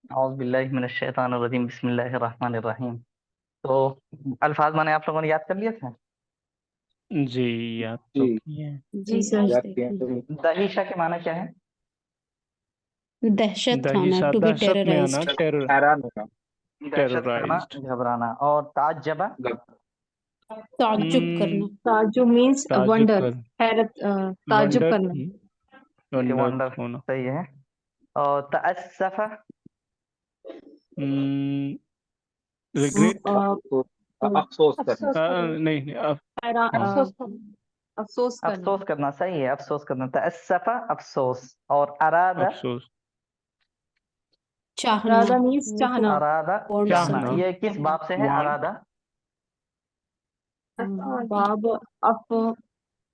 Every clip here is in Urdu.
اعوذ باللہ من الشیطان الرجیم، بسم اللہ الرحمن الرحیم۔ تو الفاظ میں نے آپ لوگوں نے یاد کر لیے تھے؟ جی یاد تو کی ہے۔ جی سر یاد کیا ہے۔ دہیشہ کے معنی کیا ہے؟ دہشت کھانا دہشت ٹو بی دہشت میں آنا، ٹیررائزڈ حیران ہونا، دہشت کھانا، ٹیررائزڈ، گھبرانا۔ اور تعجبہ، تعجب کرنا تعجب means تعجب wonder کر، حیرت تعجب ونڈر، کرنا ونڈر ونڈر ہونا، صحیح ہے۔ اور تأسف، ریگریٹ، افسوس کرنا، نہیں افسوس کرنا افسوس کرنا افسوس کرنا صحیح ہے، افسوس کرنا۔ تأسف افسوس، اور ارادہ، افسوس، چاہنا، ارادہ means وہ تو چاہنا ارادہ wants چاہنا۔ چاہنا، یہ کس باب سے ہے وانٹ، ارادہ؟ باب اف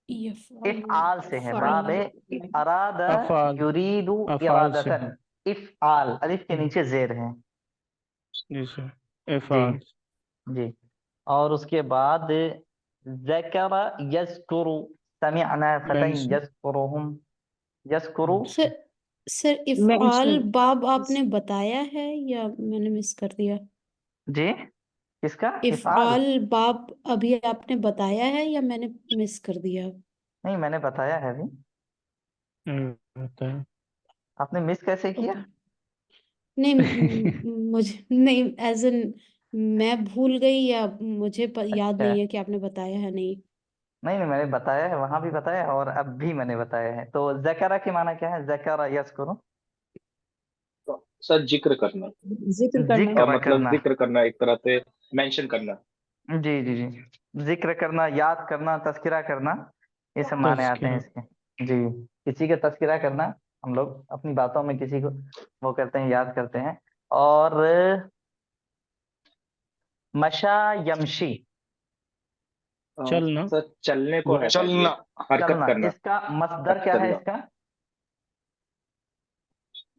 یفعل افعال سے ہے، باب فعل ارادہ افعال، یرید افعال سے، ارادتن، افعال الف کے نیچے زیر ہے۔ جی سر، جی افعال، جی۔ اور اس کے بعد ذکر یذکر، سمعنا فتى مینشن، یذکرہم، یذکرو۔ سر افعال mention باب آپ نے بتایا ہے یا میں نے مس کر دیا؟ جی کس کا؟ افعال؟ افعال باب ابھی آپ نے بتایا ہے یا میں نے مس کر دیا؟ نہیں میں نے بتایا ہے ابھی۔ ہوتا ہے، آپ نے مس کیسے کیا؟ اوکے نہیں مجھے نہیں ایز ان میں بھول گئی یا مجھے یاد اچھا نہیں ہے کہ آپ نے بتایا ہے نہیں۔ نہیں میں نے بتایا ہے، وہاں بھی بتایا ہے اور اب بھی میں نے بتایا ہے۔ تو ذکر کے معنی کیا ہے؟ ذکر یذکر، سر ذکر کرنا، ذکر کرنا ذکر مطلب کرنا۔ ذکر کرنا ایک طرح سے مینشن کرنا۔ جی جی جی، ذکر کرنا، یاد کرنا، تذکرہ کرنا، یہ سب معنی آتے ہیں تذکرہ، اس کے۔ جی، کسی کا تذکرہ کرنا، ہم لوگ اپنی باتوں میں کسی کو وہ کرتے ہیں، یاد کرتے ہیں۔ اور مشا یمشی، چلنا، سر چلنے کو ہے، چلنا، حرکت چلنا، کرنا، اس کا مصدر حرکت کیا ہے کرنا، اس کا؟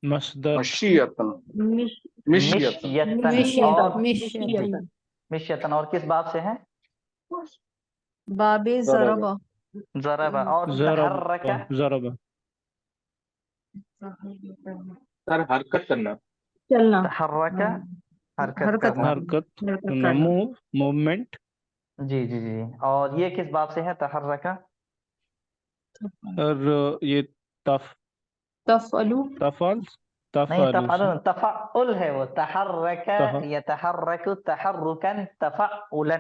مصدر، مشیتن، مشیتن، مشیتن، اور مشیتن مشیتن، اور کس باب سے ہے؟ باب ضربہ ضربہ۔ اور ضرب، تحرک، ضرب، سر حرکت کرنا، چلنا تحرک حرکت حرکت کرنا۔ حرکت، کرنا موومنٹ، جی جی جی، اور یہ کس باب سے ہے تحرک؟ اور یہ تفعلو تفعل، نہیں تفعل سے، تفعل تفعل ہے وہ، تحرک یتحرک تحرکا تفعلا،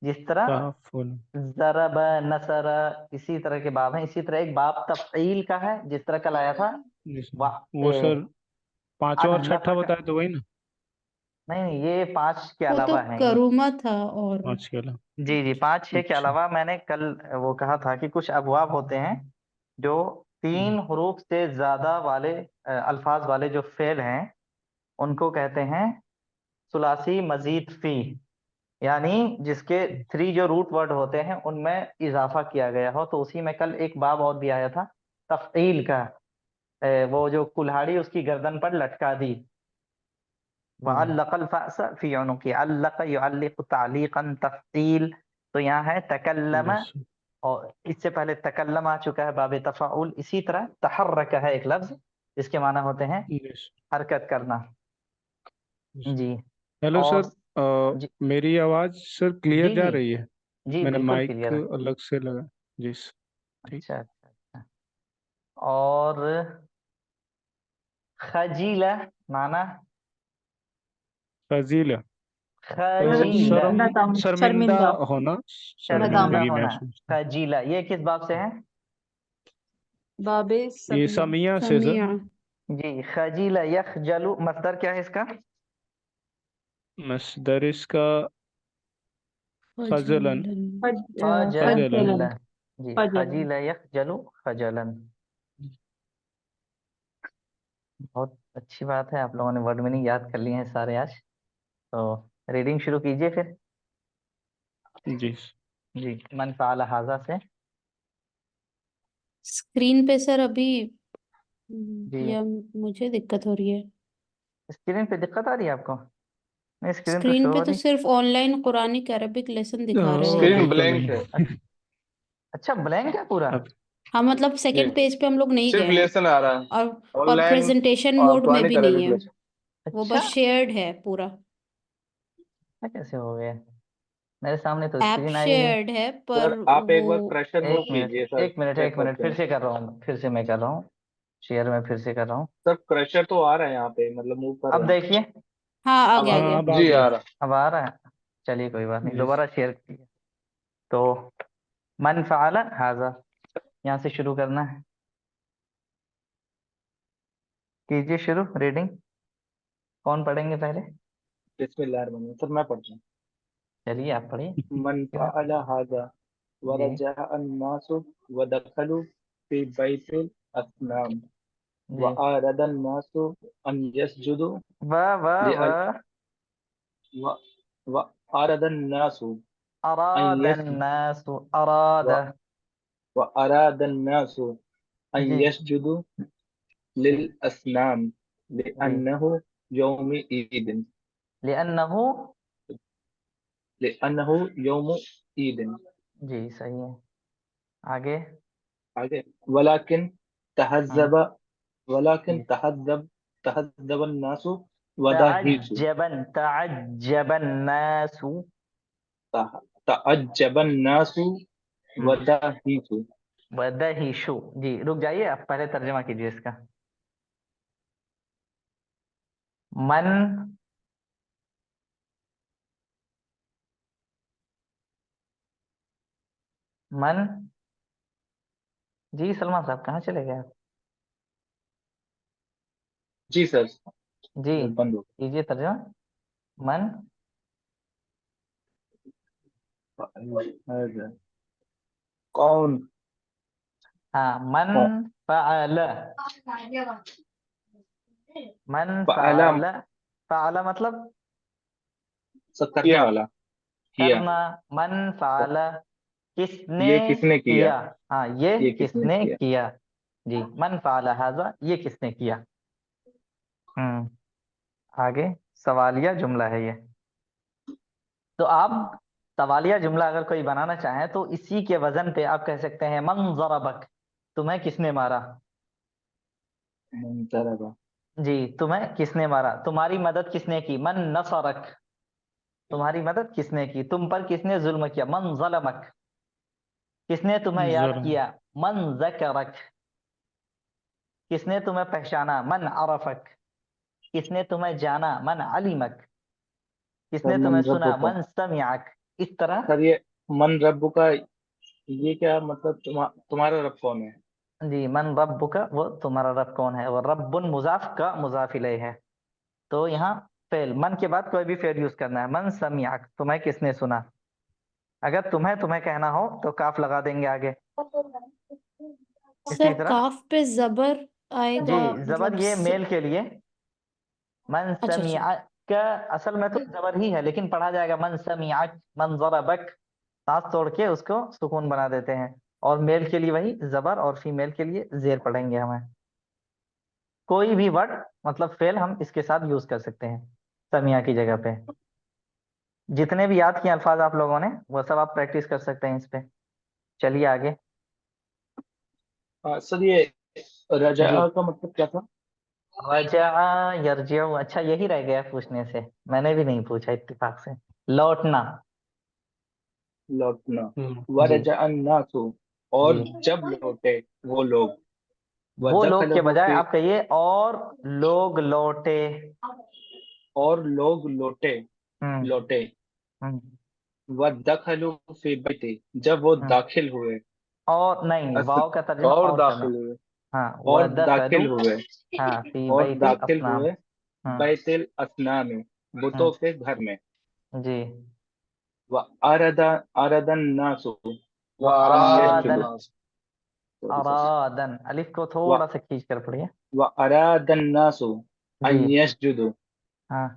جس طرح تحفل، ضرب، نصر، اسی طرح کے باب ہیں۔ اسی طرح ایک باب تفعیل کا ہے، جس طرح کل آیا تھا وہ سر پانچواں اور چھٹا علق۔ بتایا تو وہی نا، نہیں یہ 5 کے وہ تو علاوہ ہیں یہ۔ کرومہ تھا اور پانچ کے علاوہ، جی جی، 5 6 کے اچھا، علاوہ میں نے کل وہ کہا تھا کہ کچھ ابواب ہوتے ہیں جو 3 حروف سے زیادہ والے الفاظ والے جو فعل ہیں ان کو کہتے ہیں ثلاثی مزید فی، یعنی جس کے 3 جو روٹ ورڈ ہوتے ہیں ان میں اضافہ کیا گیا ہو۔ تو اسی میں کل ایک باب اور بھی آیا تھا تفعیل کا، وہ جو کلہاڑی اس کی گردن پر لٹکا دی، وعلق الفأس فی عنقی، علق یعلق تعلیقا تفعیل۔ تو یہاں ہے تکلم، yes، اور اس سے پہلے تکلم آ چکا ہے باب تفاعل۔ اسی طرح تحرک ہے ایک لفظ جس کے معنی ہوتے ہیں yes، حرکت کرنا۔ yes۔ جی ہیلو اور سر، جی میری آواز سر کلیئر جی جا جی رہی ہے؟ جی میں نے بالکل مائک کلیئر ہے۔ الگ سے لگا، جی سر، ٹھیک، اچھا اچھا اچھا۔ اور خجیلہ معنی فضیلہ، خجیلہ، شرمندہ ہونا، شرمندہ شرمندگی ہونا، محسوس، خجیلہ۔ یہ کس باب سے ہے؟ باب یہ سمیہ سمیہ سے سر، سمیع، جی، خجیلہ یخجل، مصدر کیا ہے اس کا؟ مصدر اس کا خجلن، خجلا، فجلن جی، فجلن خجیلہ یخجل خجلا۔ بہت اچھی بات ہے، آپ لوگوں نے ورڈ میننگ یاد کر لیے ہیں سارے آج۔ تو ریڈنگ شروع کیجئے پھر۔ جی، جی، من فعل ھذا سے۔ اسکرین پہ سر ابھی جی، یا مجھے دقت ہو رہی ہے؟ اسکرین پہ دقت آ رہی ہے آپ کو؟ نہیں اسکرین تو اسکرین شو پہ ہو تو رہی۔ صرف on line Quranic Arabic lesson دکھا رہے ہیں۔ اسکرین ابھی تو بلینک نہیں، ہے، اچھا بلینک ہے پورا؟ اب ہاں مطلب جی سیکنڈ پیج پہ ہم لوگ نہیں صرف گئے ہیں، لیسن آ رہا ہے، اور آن لائن پریزنٹیشن اور موڈ میں قرآن بھی کا نہیں ہے۔ لیسن۔ وہ اچھا بس شیئرڈ ہے پورا. ایسا کیسے ہو گیا؟ میرے سامنے تو ایپ اسکرین آئی ہے. شیئرڈ ہے پر سر آپ ایک وہ بار پریشر موو ایک منٹ کیجئے سر، ایک منٹ چیک ایک منٹ کرتے پھر ہیں سے کر رہا ہوں، پھر سے میں کر رہا ہوں، شیئر میں پھر سے کر رہا ہوں. سر، پریشر تو آ رہا ہے یہاں پہ، مطلب موو کر رہے اب ہیں. دیکھیے ہاں آ اب گیا آ آ ہاں گیا. اب آ جی گیا. آ رہا. اب آ رہا ہے. چلیے کوئی بات نہیں، جی دوبارہ شیئر کیجیے. تو من فعل ھذا، یہاں سے شروع کرنا ہے. کیجیے شروع ریڈنگ. کون پڑھیں گے پہلے؟ بسم اللہ الرحمن الرحیم. سر میں پڑھتا ہوں. چلیے آپ پڑھیے. من فعل هذا جی ورجع الناس ودخلوا في بيت الأصنام جی وأراد الناس أن يسجدوا واہ واہ لأ- واہ. و- وأراد الناس أن اراد يسجدوا الناس اراد. وأراد الناس أن جی يسجدوا للأصنام جی لأنه يوم عيد لأنه. لأنه يوم عيد. جی صحیح ہے. آگے. آگے ولكن ہاں جی. تهذب الناس ودهشوا. تعجب الناس. تعجب الناس ودهشوا. ودہشو. جی رک جائیے، آپ پہلے ترجمہ کیجیے اس کا. من من جی سلمان صاحب کہاں چلے گئے آپ؟ جی سر، جی بند ہو کیجیے ترجمہ. من گیا. کون ہاں من فعل. من فعل فعل. فعل مطلب سب کرنے والا کیا. کرنا. من فعل کس نے یہ کس نے کیا؟ کیا. ہاں یہ یہ کس نے کیا. جی من فعل ھذا، یہ کس نے کیا. آگے سوالیہ جملہ ہے یہ. تو آپ سوالیہ جملہ اگر کوئی بنانا چاہیں تو اسی کے وزن پہ آپ کہہ سکتے ہیں من ضربک، تمہیں کس نے مارا. منتربہ. جی تمہیں کس نے مارا. تمہاری مدد کس نے کی. من نصرک، تمہاری مدد کس نے کی. تم پر کس نے ظلم کیا. من ظلمک، کس نے تمہیں یاد ظلم. کیا. من ذکرک، کس نے تمہیں پہچانا. من عرفک، کس نے تمہیں جانا. من علمک، کس نے تمہیں من سنا. ربک. من سمعک. اس طرح. سر یہ من رب کا یہ کیا مطلب، تمہارا رب کون ہے؟ جی من ربک، وہ تمہارا رب کون ہے. اور رب مضاف کا مضاف الیہ ہے. تو یہاں فعل من کے بعد کوئی بھی فعل یوز کرنا ہے. من سمعک، تمہیں کس نے سنا. اگر تمہیں کہنا ہو تو کاف لگا دیں گے آگے. سر اسی طرح کاف پہ زبر آئے جی گا زبر مطلب یہ میل کے لیے. من اچھا اچھا. سمعک اصل میں تو زبر ہی ہے، لیکن پڑھا جائے گا من سمعک. من ضربک سانس توڑ کے اس کو سکون بنا دیتے ہیں. اور میل کے لیے وہی زبر، اور فیمیل کے لیے زیر پڑھیں گے ہمیں. کوئی بھی ورڈ مطلب فعل ہم اس کے ساتھ یوز کر سکتے ہیں سمیع کی جگہ پہ. جتنے بھی یاد کیے الفاظ آپ لوگوں نے وہ سب آپ پریکٹس کر سکتے ہیں اس پہ. چلیے آگے. سر یہ رجع جی کا مطلب کیا تھا؟ رجع یرجع. اچھا یہی رہ گیا پوچھنے سے، میں نے بھی نہیں پوچھا اتفاق سے. لوٹنا. لوٹنا. ہوں. ورجع الناس، اور جی جب لوٹے وہ لوگ. وہ لوگ کے ودخلوا بجائے فی، آپ کہیے اور لوگ لوٹے. اور لوگ لوٹے. ہوں لوٹے. ہوں ودخلوا فی بیت، جب وہ ہوں. داخل ہوئے. اور نہیں، واؤ کا ترجمہ اور اور کرنا. داخل ہوئے. ہاں اور ودخلوا. داخل ہوئے. ہاں فی اور بیت داخل الاصنام. ہوئے ہاں بیت الاسنام، بتوں کے گھر میں. جی. وَأَرَدَ النَّاسُ أَن وَأَرَادَ ارادن. يَسْجُدُوا. النَّاسُ. ارادن الف کو تھوڑا سا کھینچ کر پڑھیے. وَأَرَادَ النَّاسُ أَن جی يَسْجُدُوا. ہاں.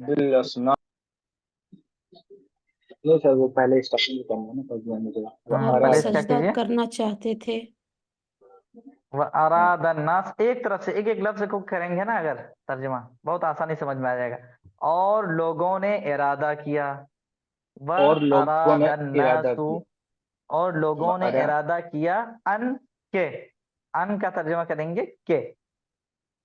بالاسنان. نہیں سر، وہ پہلے اسٹارٹنگ کرنا ہے نا، ترجمہ مجھے. پہلے وَأَرَادَ. اس کا سجدہ کیجیے. کرنا چاہتے تھے. اراد الناس ایک طرف سے ایک ایک لفظ کو کریں گے نا اگر ترجمہ بہت آسانی سمجھ میں آ جائے گا. اور لوگوں نے ارادہ کیا. اور لوگوں وَأَرَادَ نے ارادہ النَّاسُ، کیا. اور لوگوں نے وَأَرَادَ. ارادہ کیا. ان کے، ان کا ترجمہ کریں گے کہ.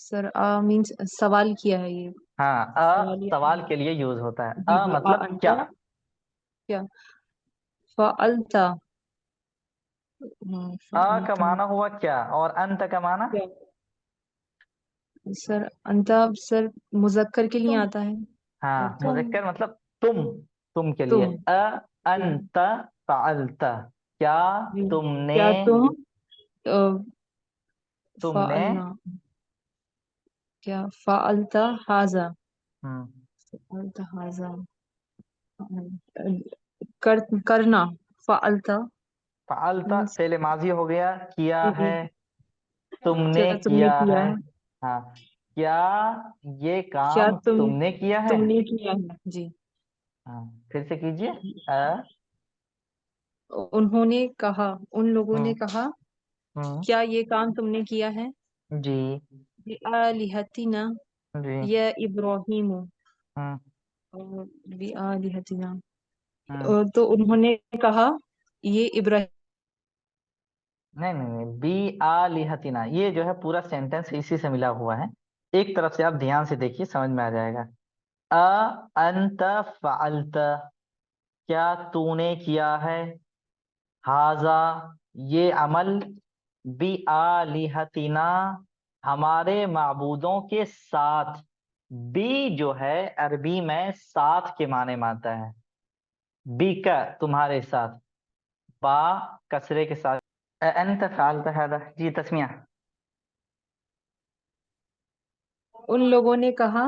سر مینس سوال کیا ہے یہ ہاں سوال سوال کے لیے یوز ہوتا ہے جی جی مطلب انت کیا. کیا فعلت کا معنی ہوا کیا اور انت کا معنی کیا سر انت سر مذکر کے لیے آتا ہے ہاں اور مذکر مطلب تم کے تم لیے انت فعلت کیا جی تم نے کیا تم تم نے فعلنا کیا فعلت حاضا ہم، فعلت حاضا کرنا فعلت فعلت means فعل ماضی ہو گیا کیا جی ہے تم نے کیا تم نے کیا کیا ہے. ہے ہاں کیا یہ کیا کام تم نے کیا ہے. تم نے کیا ہے جی ہاں پھر سے کیجئے انہوں نے کہا ان لوگوں نے ہم، کہا ہم، کیا یہ کام تم نے کیا ہے جی بِآلِهَتِنَا جی یا ابراہیم ہم، بِآلِهَتِنَا ہم. تو انہوں نے کہا یہ ابراہیم نہیں بی آلہتنا یہ جو ہے پورا سینٹینس اسی سے ملا ہوا ہے. ایک طرف سے آپ دھیان سے دیکھیے سمجھ میں آ جائے گا. انت فعلت کیا تو نے کیا ہے ہاذا یہ عمل بی آلہتنا ہمارے معبودوں کے ساتھ. بی جو ہے عربی میں ساتھ کے معنی میں آتا ہے. بی کا تمہارے ساتھ با کسرے کے ساتھ. انت فعلت هذا جی تسمیہ. ان لوگوں نے کہا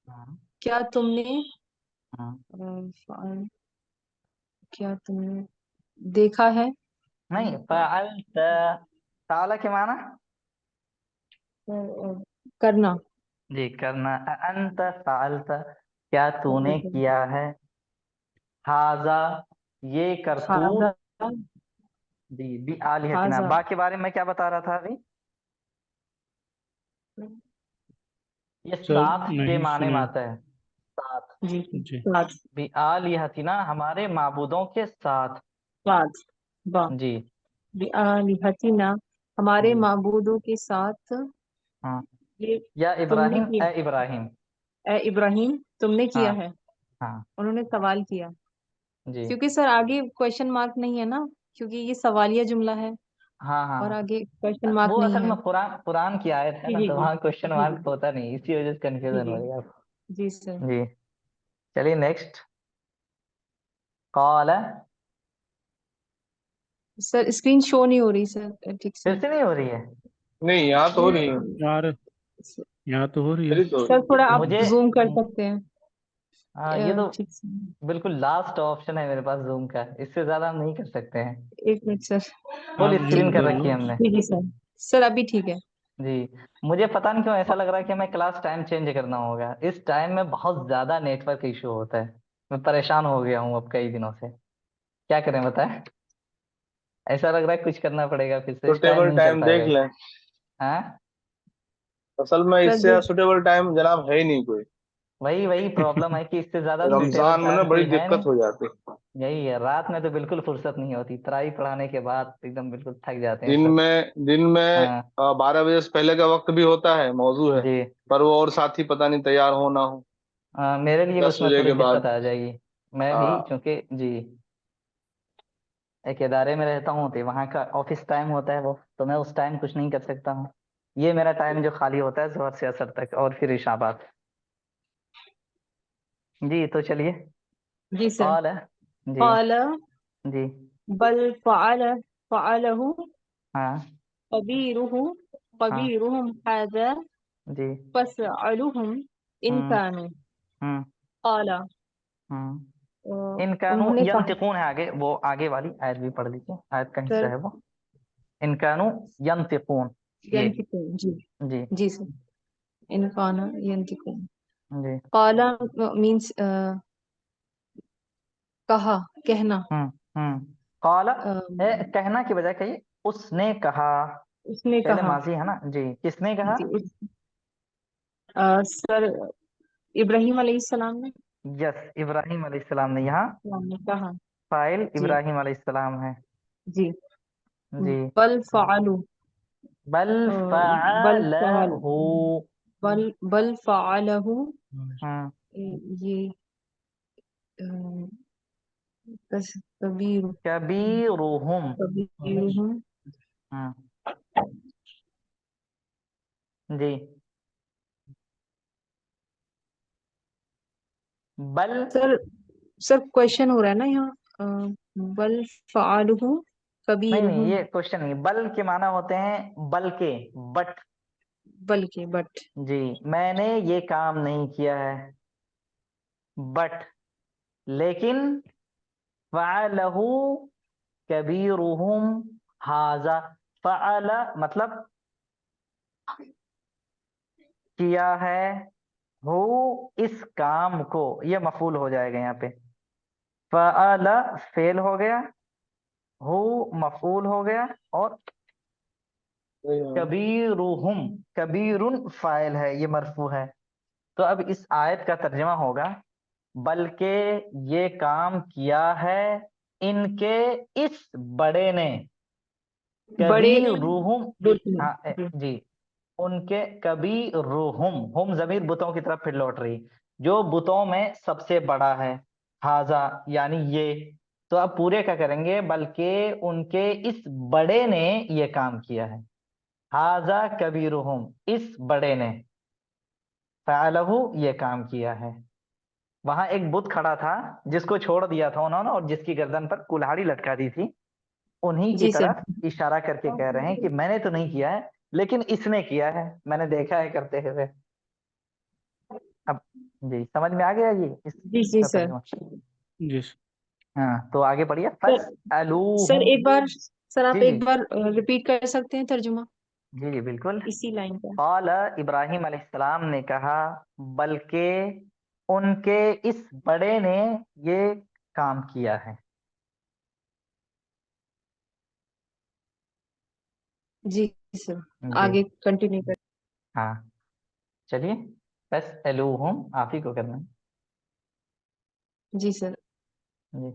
ہاں، کیا تم نے ہاں. کیا تم نے دیکھا ہے نہیں فعلت فعل کے معنی کرنا جی کرنا. انت فعلت کیا تو نے کیا ہے ہاذا یہ کرتوت ہاذا جی بی آلہتنا. ہاذا با کے بارے میں کیا بتا رہا تھا ابھی یہ سر ساتھ کے نہیں معنی میں سنا. آتا ہے. ساتھ جی جی ساتھ بی آلہتنا ہمارے معبودوں کے ساتھ. ساتھ با جی بِآلِهَتِنَا ہمارے جی معبودوں کے ساتھ ہاں یہ یا تم نے ابراہیم کیا اے ابراہیم. اے ابراہیم تم نے ہاں کیا ہے ہاں انہوں نے سوال کیا جی کیونکہ سر آگے کوشچن مارک نہیں ہے نا کیونکہ یہ سوالیہ جملہ ہے ہاں ہاں اور آگے کوشچن مارک وہ نہیں اصل ہے میں قرآن کی آیت ہے جی نا جی تو جی وہاں کوشچن جی مارک ہوتا نہیں اسی وجہ سے جی کنفیوژن جی ہو رہی ہے آپ جی سر کو. جی چلیے نیکسٹ. قال سر اسکرین شو نہیں ہو رہی سر ٹھیک سے پھر سے نہیں ہو رہی ہے. نہیں یہاں تو ہو رہی ہے یار یہاں تو ہو رہی ہے. میری تو سر تھوڑا آپ مجھے زوم کر سکتے ہیں یہ تو ٹھیک سے بالکل لاسٹ آپشن ہے میرے پاس زوم کا اس سے زیادہ ہم نہیں کر سکتے ہیں. ایک منٹ سر فل آپ اسکرین زوم کر کر رکھی لو. ہے ہم نے. جی جی سر سر ابھی ٹھیک ہے جی مجھے پتہ نہیں کیوں ایسا لگ رہا ہے کہ میں کلاس ٹائم چینج کرنا ہوگا. اس ٹائم میں بہت زیادہ نیٹ ورک ایشو ہوتا ہے. میں پریشان ہو گیا ہوں اب کئی دنوں سے. کیا کریں بتائیں ایسا لگ رہا ہے کچھ کرنا پڑے گا پھر سے اس ٹائم سوٹیبل نہیں چل ٹائم پائے دیکھ گا. لیں. ہاں اصل میں سر اس سے سوٹیبل ٹائم جناب ہے ہی نہیں کوئی. وہی پرابلم ہے کہ اس سے زیادہ سوٹیبل رمضان میں نا ٹائم بڑی کوئی ہے دقت نہیں. ہو جاتی. یہی ہے رات میں تو بالکل فرصت نہیں ہوتی. ترائی پڑھانے کے بعد ایک دم بالکل تھک جاتے ہیں سب. دن میں ہاں 12 بجے سے پہلے کا وقت بھی ہوتا ہے موضوع ہے جی پر وہ اور ساتھی پتہ نہیں تیار ہو نہ ہو. میرے لیے 10 اس میں بجے تھوڑی کے بعد دقت آ جائے گی. میں بھی کیونکہ جی ایک ادارے میں رہتا ہوں تو وہاں کا آفس ٹائم ہوتا ہے وہ تو میں اس ٹائم کچھ نہیں کر سکتا ہوں. یہ میرا ٹائم جو خالی ہوتا ہے ظہر سے عصر تک اور پھر عشاء بعد. جی تو چلیے جی سر قال جی قال جی بل فعله ہاں ہاں قبيرهم هذا جی فاسألهم إن ہوں كانوا ہوں قال ہوں ان کانو انہوں نے کہا ینطقون ہے آگے وہ آگے والی آیت بھی پڑھ لیجیے. آیت کا حصہ سر ہے وہ ان کانو ینطقون. یہ ينطقون جی جی جی سر إن كان ينطقون جی قال means کہا کہنا ہوں قال کہنا کی بجائے کہیے اس نے کہا. اس نے پہلے کہا ماضی ہے نا جی کس نے کہا. جی سر ابراہیم علیہ السلام نے یس ابراہیم علیہ السلام نے. یہاں کہا فاعل جی ابراہیم علیہ السلام ہے. جی جی بل فعلوا بل بل فعل فعلہ بل فعلہ ہاں یہ بس کبیرہم کبیرہم ہاں جی بل سر کوشچن ہو رہا ہے نا یہاں بل فعلہ نہیں کبیرہم یہ کوشچن نہیں، بل کے معنی ہوتے ہیں بلکہ، بٹ بلکہ بٹ جی میں نے یہ کام نہیں کیا ہے، بٹ لیکن فعلہ کبیرہم ھذا، فعل مطلب کیا ہے، ہو اس کام کو، یہ مفعول ہو جائے گا یہاں پہ، فعل فعل ہو گیا، ہو مفعول ہو گیا، اور کبیرہم کبیرن فاعل ہے، یہ مرفوع ہے۔ تو اب اس آیت کا ترجمہ ہوگا بلکہ یہ کام کیا ہے ان کے اس بڑے نے، بڑے نے کبیرہم ہاں جی جی ان کے کبیرہم، ہم ضمیر بتوں کی طرف پھر لوٹ رہی، جو بتوں میں سب سے بڑا ہے، ھذا یعنی یہ، تو اب پورے کا کریں گے بلکہ ان کے اس بڑے نے یہ کام کیا ہے، ھذا کبیرہم اس بڑے نے، فعلہ یہ کام کیا ہے۔ وہاں ایک بت کھڑا تھا جس کو چھوڑ دیا تھا انہوں نے، اور جس کی گردن پر کلہاڑی لٹکا دی تھی، انہی کی جی سر طرف اشارہ کر کے کہہ رہے ہیں کہ میں نے تو نہیں کیا ہے لیکن اس نے کیا ہے، میں نے دیکھا ہے کرتے ہوئے۔ اب جی سمجھ میں آ گیا یہ اس جی جی کا سر ترجمہ؟ جی ہاں تو آگے پڑھیے، سر فَاسْأَلُوهُمْ ایک بار سر آپ جی جی ایک بار ریپیٹ کر سکتے ہیں ترجمہ جی جی بالکل۔ اسی لائن کا؟ قال ابراہیم علیہ السلام نے کہا بلکہ ان کے اس بڑے نے یہ کام کیا ہے۔ جی سر جی آگے کنٹینیو کر۔ ہاں چلیے، فَاسْأَلُوهُمْ آپ ہی کو کرنا ہے۔ جی سر جی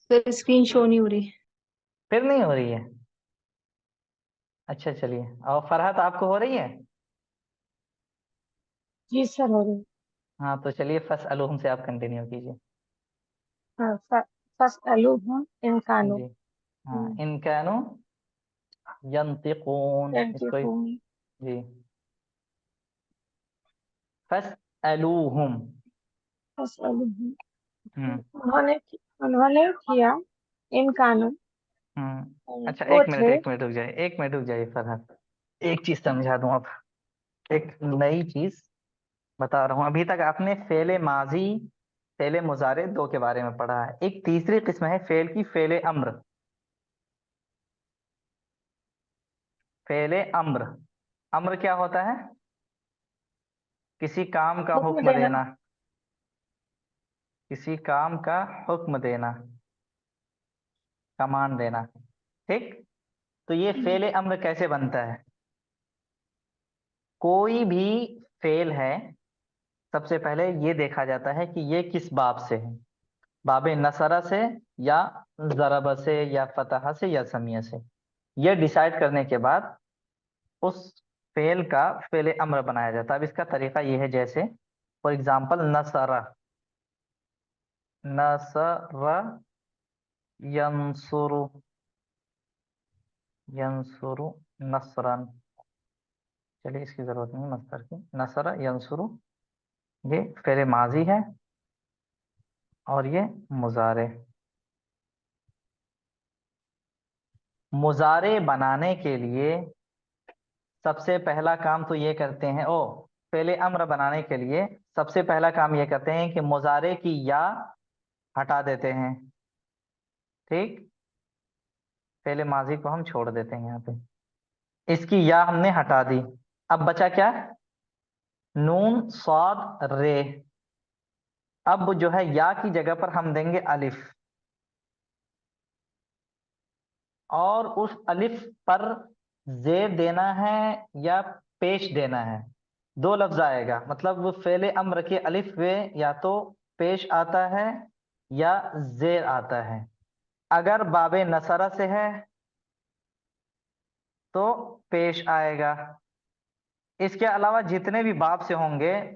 سر اسکرین شو نہیں ہو رہی۔ پھر نہیں ہو رہی ہے؟ اچھا چلیے، اور فرحت آپ کو ہو رہی ہے؟ جی سر ہو رہی ہاں تو چلیے فَاسْأَلُوهُمْ سے آپ کنٹینیو کیجیے۔ فَاسْأَلُوهُمْ إِنْ كَانُوا جی ہاں ان کانوا ینطقون، اس کو ينطقون جی فَاسْأَلُوهُمْ فَاسْأَلُوهُمْ انہوں نے کیا إِنْ كَانُوا اچھا وہ ایک منٹ تھے۔ ایک منٹ رک جائیے فرحت، ایک چیز سمجھا دوں اب، ایک نئی چیز بتا رہا ہوں۔ ابھی تک آپ نے فعل ماضی، فعل مضارع دو کے بارے میں پڑھا ہے، ایک تیسری قسم ہے فعل کی، فعل امر۔ فعل امر، امر کیا ہوتا ہے؟ کسی کام کا حکم دینا، کسی کام کا حکم دینا، کمانڈ دینا، ٹھیک؟ تو یہ فعل امر کیسے بنتا ہے؟ کوئی بھی فعل ہے، سب سے پہلے یہ دیکھا جاتا ہے کہ یہ کس باب سے ہے، باب نصرہ سے یا ضرب سے یا فتح سے یا سمیہ سے۔ یہ ڈیسائیڈ کرنے کے بعد اس فعل کا فعل امر بنایا جاتا ہے۔ اب اس کا طریقہ یہ ہے، جیسے فار ایگزامپل نصرہ، نصر ینصر، ینصر نصرا، چلیے اس کی ضرورت نہیں مصدر کی، نصر ینصر یہ فعل ماضی ہے اور یہ مضارع۔ مضارع بنانے کے لیے سب سے پہلا کام تو یہ کرتے ہیں، فعل امر بنانے کے لیے سب سے پہلا کام یہ کرتے ہیں کہ مضارع کی یا ہٹا دیتے ہیں، ٹھیک؟ فعل ماضی کو ہم چھوڑ دیتے ہیں، یہاں پہ اس کی یا ہم نے ہٹا دی، اب بچا کیا؟ نون صاد رے۔ اب جو ہے یا کی جگہ پر ہم دیں گے الف، اور اس الف پر زیر دینا ہے یا پیش دینا ہے، دو لفظ آئے گا، مطلب وہ فعل امر کے الف وے یا تو پیش آتا ہے یا زیر آتا ہے۔ اگر باب نصرہ سے ہے تو پیش آئے گا. اس کے علاوہ جتنے بھی باب سے ہوں گے